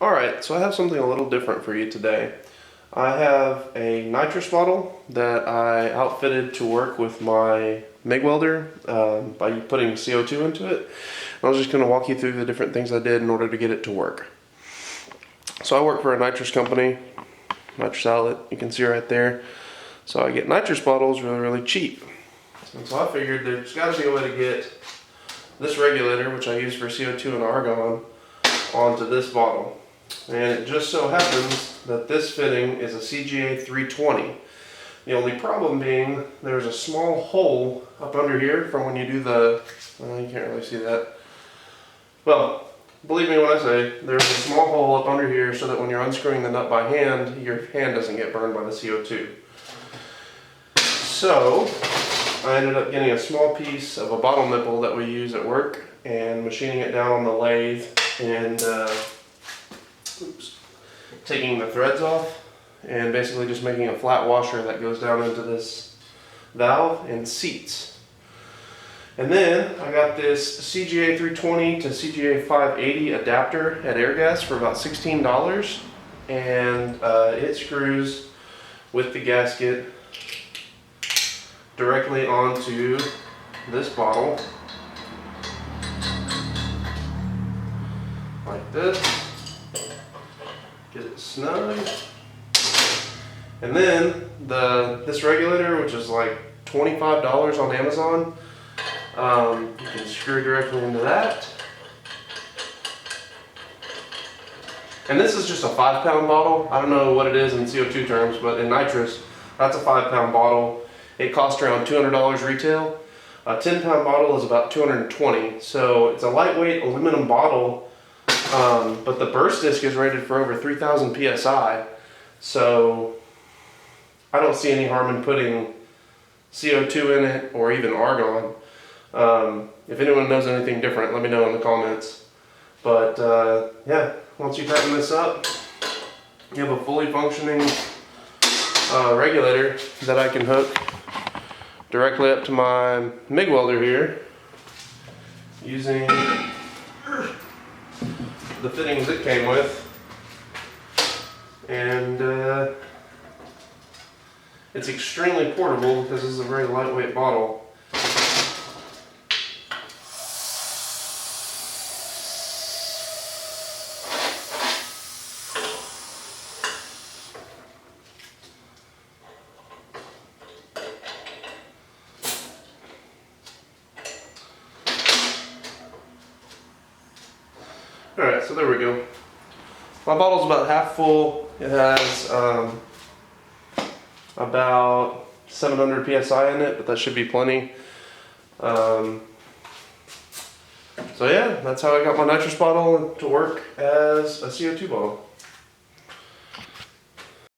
Alright, so I have something a little different for you today. I have a nitrous bottle that I outfitted to work with my MIG welder by putting CO2 into it. I was just going to walk you through the different things I did in order to get it to work. So I work for a nitrous company, nitrous outlet, you can see right there. So I get nitrous bottles really cheap. And so I figured there's got to be a way to get this regulator, which I use for CO2 and argon, onto this bottle. And it just so happens that this fitting is a CGA 320. The only problem being there's a small hole up under here from when you do the, you can't really see that. Well, believe me when I say there's a small hole up under here so that when you're unscrewing the nut by hand, your hand doesn't get burned by the CO2. So I ended up getting a small piece of a bottle nipple that we use at work and machining it down on the lathe and taking the threads off and basically just making a flat washer that goes down into this valve and seats. And then I got this CGA 320 to CGA 580 adapter at Airgas for about $16, and it screws with the gasket directly onto this bottle like this. Get it snug. And then this regulator, which is like $25 on Amazon, you can screw directly into that. And this is just a 5-pound bottle. I don't know what it is in CO2 terms, but in nitrous, that's a 5-pound bottle. It costs around $200 retail. A 10-pound bottle is about $220. So it's a lightweight aluminum bottle, but the burst disc is rated for over 3,000 PSI. So I don't see any harm in putting CO2 in it or even argon. If anyone knows anything different, let me know in the comments. But yeah, once you tighten this up, you have a fully functioning regulator that I can hook directly up to my MIG welder here using the fittings it came with. And it's extremely portable because this is a very lightweight bottle. Alright, so there we go. My bottle's about half full. It has about 700 PSI in it, but that should be plenty. So yeah, that's how I got my nitrous bottle to work as a CO2 bottle.